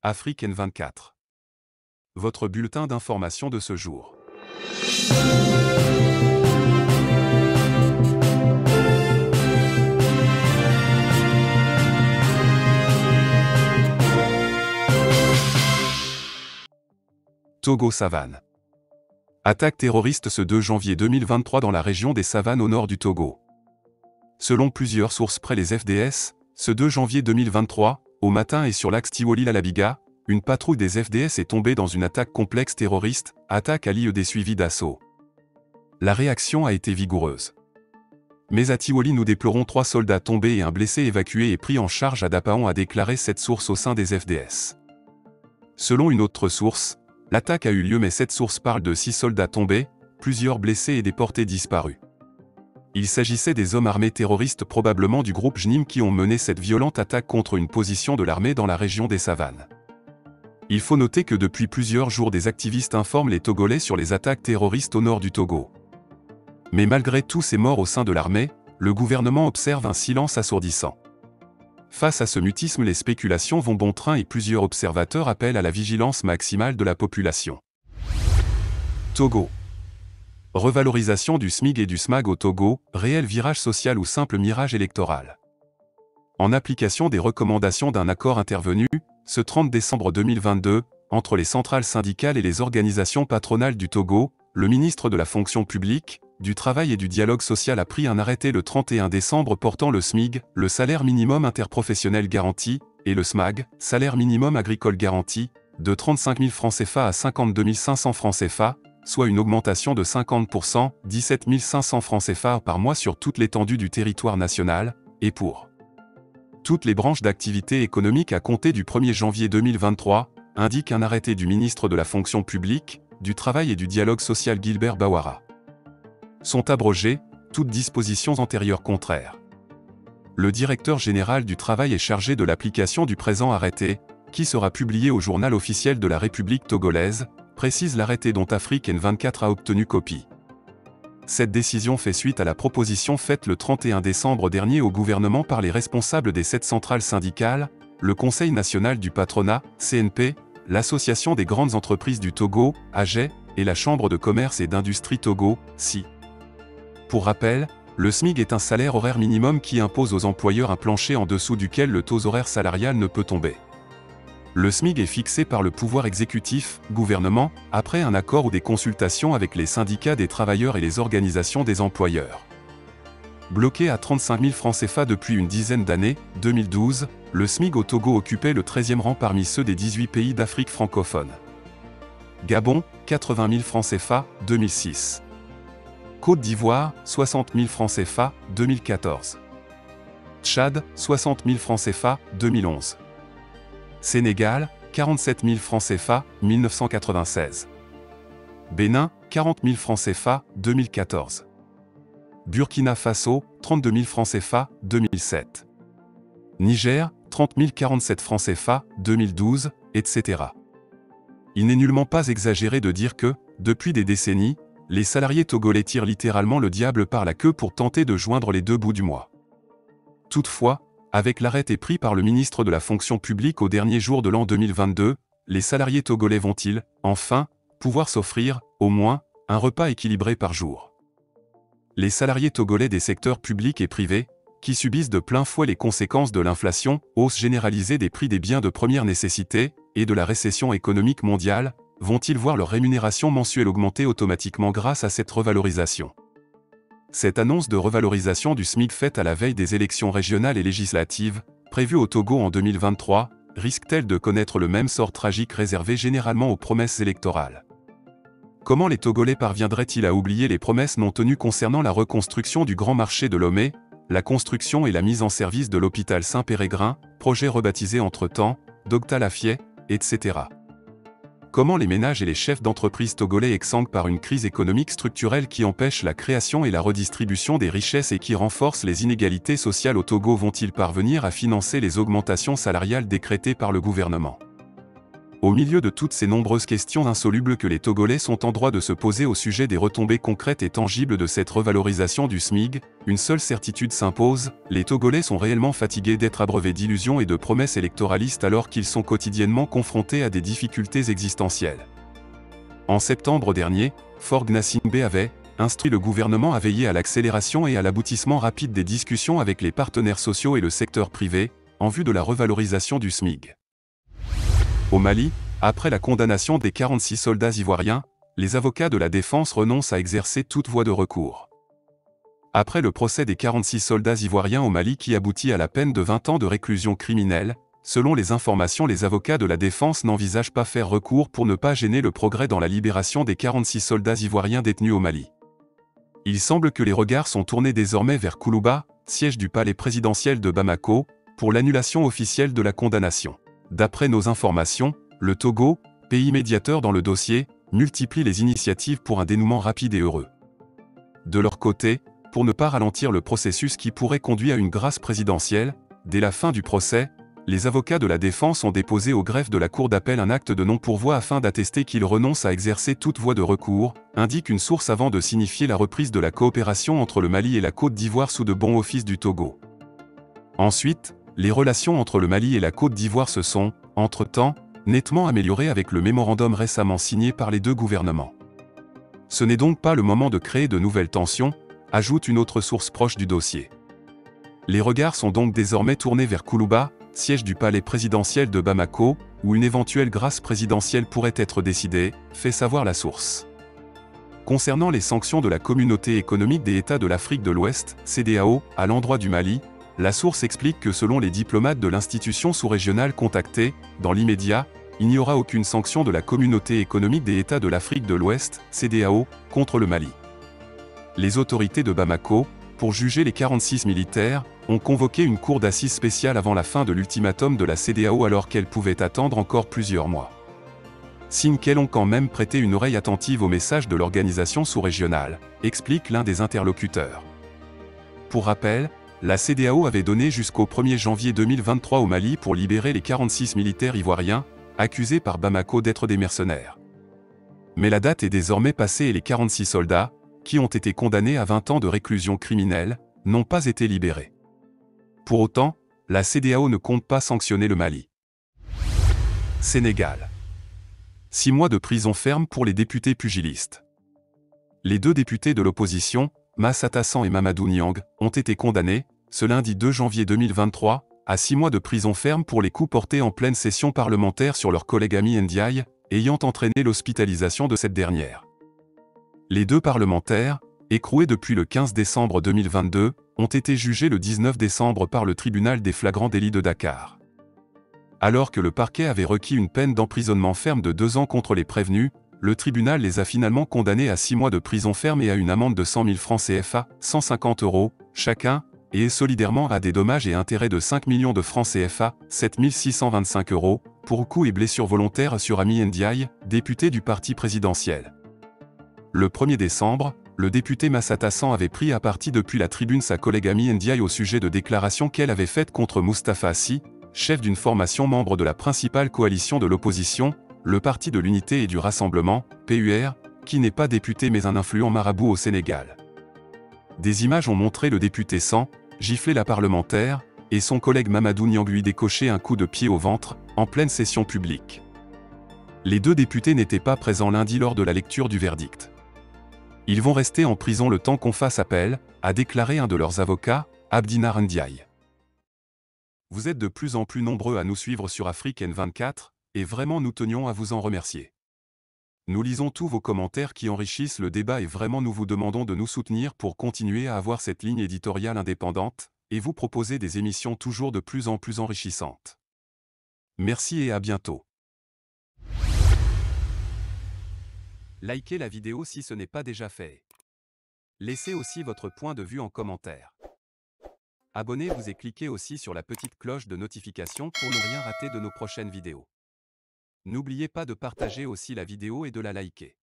Afrique N24. Votre bulletin d'information de ce jour. Togo Savane. Attaque terroriste ce 2 janvier 2023 dans la région des Savanes au nord du Togo. Selon plusieurs sources près les FDS, ce 2 janvier 2023, au matin et sur l'axe Tiwoli-Lalabiga, une patrouille des FDS est tombée dans une attaque complexe terroriste, attaque à l'IED suivie d'assaut. La réaction a été vigoureuse. Mais à Tiwoli nous déplorons 3 soldats tombés et un blessé évacué et pris en charge à Dapaon, a déclaré cette source au sein des FDS. Selon une autre source, l'attaque a eu lieu mais cette source parle de 6 soldats tombés, plusieurs blessés et des portés disparus. Il s'agissait des hommes armés terroristes probablement du groupe JNIM qui ont mené cette violente attaque contre une position de l'armée dans la région des Savanes. Il faut noter que depuis plusieurs jours des activistes informent les Togolais sur les attaques terroristes au nord du Togo. Mais malgré tous ces morts au sein de l'armée, le gouvernement observe un silence assourdissant. Face à ce mutisme, les spéculations vont bon train et plusieurs observateurs appellent à la vigilance maximale de la population. Togo. Revalorisation du SMIG et du SMAG au Togo, réel virage social ou simple mirage électoral. En application des recommandations d'un accord intervenu, ce 30 décembre 2022, entre les centrales syndicales et les organisations patronales du Togo, le ministre de la Fonction publique, du Travail et du Dialogue social a pris un arrêté le 31 décembre portant le SMIG, le salaire minimum interprofessionnel garanti, et le SMAG, salaire minimum agricole garanti, de 35 000 francs CFA à 52 500 francs CFA, soit une augmentation de 50%, 17 500 francs CFA par mois sur toute l'étendue du territoire national, et pour toutes les branches d'activité économique à compter du 1er janvier 2023, indique un arrêté du ministre de la Fonction publique, du Travail et du Dialogue social Gilbert Bawara. Sont abrogées toutes dispositions antérieures contraires. Le directeur général du Travail est chargé de l'application du présent arrêté, qui sera publié au journal officiel de la République togolaise, précise l'arrêté dont Afrique N24 a obtenu copie. Cette décision fait suite à la proposition faite le 31 décembre dernier au gouvernement par les responsables des 7 centrales syndicales, le Conseil national du patronat, CNP, l'Association des grandes entreprises du Togo, AGE, et la Chambre de commerce et d'industrie Togo, SI. Pour rappel, le SMIG est un salaire horaire minimum qui impose aux employeurs un plancher en dessous duquel le taux horaire salarial ne peut tomber. Le SMIG est fixé par le pouvoir exécutif, gouvernement, après un accord ou des consultations avec les syndicats des travailleurs et les organisations des employeurs. Bloqué à 35 000 francs CFA depuis une dizaine d'années, 2012, le SMIG au Togo occupait le 13e rang parmi ceux des 18 pays d'Afrique francophone. Gabon, 80 000 francs CFA, 2006. Côte d'Ivoire, 60 000 francs CFA, 2014. Tchad, 60 000 francs CFA, 2011. Sénégal, 47 000 francs CFA, 1996. Bénin, 40 000 francs CFA, 2014. Burkina Faso, 32 000 francs CFA, 2007. Niger, 30 047 francs CFA, 2012, etc. Il n'est nullement pas exagéré de dire que, depuis des décennies, les salariés togolais tirent littéralement le diable par la queue pour tenter de joindre les deux bouts du mois. Toutefois, avec l'arrêté pris par le ministre de la Fonction publique au dernier jour de l'an 2022, les salariés togolais vont-ils, enfin, pouvoir s'offrir, au moins, un repas équilibré par jour. Les salariés togolais des secteurs publics et privés, qui subissent de plein fouet les conséquences de l'inflation, hausse généralisée des prix des biens de première nécessité, et de la récession économique mondiale, vont-ils voir leur rémunération mensuelle augmenter automatiquement grâce à cette revalorisation ? Cette annonce de revalorisation du SMIG faite à la veille des élections régionales et législatives, prévues au Togo en 2023, risque-t-elle de connaître le même sort tragique réservé généralement aux promesses électorales ? Comment les Togolais parviendraient-ils à oublier les promesses non tenues concernant la reconstruction du grand marché de Lomé, la construction et la mise en service de l'hôpital Saint-Pérégrin, projet rebaptisé entre-temps, d'Octa-Lafiet, etc. Comment les ménages et les chefs d'entreprise togolais exsangues par une crise économique structurelle qui empêche la création et la redistribution des richesses et qui renforce les inégalités sociales au Togo vont-ils parvenir à financer les augmentations salariales décrétées par le gouvernement ? Au milieu de toutes ces nombreuses questions insolubles que les Togolais sont en droit de se poser au sujet des retombées concrètes et tangibles de cette revalorisation du SMIC, une seule certitude s'impose, les Togolais sont réellement fatigués d'être abreuvés d'illusions et de promesses électoralistes alors qu'ils sont quotidiennement confrontés à des difficultés existentielles. En septembre dernier, Faure Gnassingbé avait instruit le gouvernement à veiller à l'accélération et à l'aboutissement rapide des discussions avec les partenaires sociaux et le secteur privé, en vue de la revalorisation du SMIC. Au Mali, après la condamnation des 46 soldats ivoiriens, les avocats de la défense renoncent à exercer toute voie de recours. Après le procès des 46 soldats ivoiriens au Mali qui aboutit à la peine de 20 ans de réclusion criminelle, selon les informations, les avocats de la défense n'envisagent pas faire recours pour ne pas gêner le progrès dans la libération des 46 soldats ivoiriens détenus au Mali. Il semble que les regards sont tournés désormais vers Koulouba, siège du palais présidentiel de Bamako, pour l'annulation officielle de la condamnation. D'après nos informations, le Togo, pays médiateur dans le dossier, multiplie les initiatives pour un dénouement rapide et heureux. De leur côté, pour ne pas ralentir le processus qui pourrait conduire à une grâce présidentielle, dès la fin du procès, les avocats de la défense ont déposé au greffe de la Cour d'appel un acte de non-pourvoi afin d'attester qu'ils renoncent à exercer toute voie de recours, indique une source avant de signifier la reprise de la coopération entre le Mali et la Côte d'Ivoire sous de bons offices du Togo. Ensuite, les relations entre le Mali et la Côte d'Ivoire se sont, entre-temps, nettement améliorées avec le mémorandum récemment signé par les deux gouvernements. Ce n'est donc pas le moment de créer de nouvelles tensions, ajoute une autre source proche du dossier. Les regards sont donc désormais tournés vers Koulouba, siège du palais présidentiel de Bamako, où une éventuelle grâce présidentielle pourrait être décidée, fait savoir la source. Concernant les sanctions de la Communauté économique des États de l'Afrique de l'Ouest, CEDEAO, à l'endroit du Mali, la source explique que selon les diplomates de l'institution sous-régionale contactée, dans l'immédiat, il n'y aura aucune sanction de la Communauté économique des États de l'Afrique de l'Ouest, CEDEAO, contre le Mali. Les autorités de Bamako, pour juger les 46 militaires, ont convoqué une cour d'assises spéciale avant la fin de l'ultimatum de la CEDEAO alors qu'elle pouvait attendre encore plusieurs mois. Signe qu'elles ont quand même prêté une oreille attentive au message de l'organisation sous-régionale, explique l'un des interlocuteurs. Pour rappel, la CEDEAO avait donné jusqu'au 1er janvier 2023 au Mali pour libérer les 46 militaires ivoiriens, accusés par Bamako d'être des mercenaires. Mais la date est désormais passée et les 46 soldats, qui ont été condamnés à 20 ans de réclusion criminelle, n'ont pas été libérés. Pour autant, la CEDEAO ne compte pas sanctionner le Mali. Sénégal. 6 mois de prison ferme pour les députés pugilistes. Les deux députés de l'opposition, Massata San et Mamadou Niang, ont été condamnés, ce lundi 2 janvier 2023, à 6 mois de prison ferme pour les coups portés en pleine session parlementaire sur leur collègue Ami Ndiaye, ayant entraîné l'hospitalisation de cette dernière. Les deux parlementaires, écroués depuis le 15 décembre 2022, ont été jugés le 19 décembre par le tribunal des flagrants délits de Dakar. Alors que le parquet avait requis une peine d'emprisonnement ferme de 2 ans contre les prévenus, le tribunal les a finalement condamnés à 6 mois de prison ferme et à une amende de 100 000 francs CFA, 150 € chacun, et solidairement à des dommages et intérêts de 5 millions de francs CFA, 7 625 €, pour coups et blessures volontaires sur Ami Ndiaye, député du parti présidentiel. Le 1er décembre, le député Massata San avait pris à partie depuis la tribune sa collègue Ami Ndiaye au sujet de déclarations qu'elle avait faites contre Moustapha Assi, chef d'une formation membre de la principale coalition de l'opposition, le Parti de l'Unité et du Rassemblement, PUR, qui n'est pas député mais un influent marabout au Sénégal. Des images ont montré le député San gifler la parlementaire, et son collègue Mamadou Niang lui décocher un coup de pied au ventre, en pleine session publique. Les deux députés n'étaient pas présents lundi lors de la lecture du verdict. Ils vont rester en prison le temps qu'on fasse appel, a déclaré un de leurs avocats, Abdinar Ndiaye. Vous êtes de plus en plus nombreux à nous suivre sur Afrique N24, et vraiment nous tenions à vous en remercier. Nous lisons tous vos commentaires qui enrichissent le débat et vraiment nous vous demandons de nous soutenir pour continuer à avoir cette ligne éditoriale indépendante, et vous proposer des émissions toujours de plus en plus enrichissantes. Merci et à bientôt. Likez la vidéo si ce n'est pas déjà fait. Laissez aussi votre point de vue en commentaire. Abonnez-vous et cliquez aussi sur la petite cloche de notification pour ne rien rater de nos prochaines vidéos. N'oubliez pas de partager aussi la vidéo et de la liker.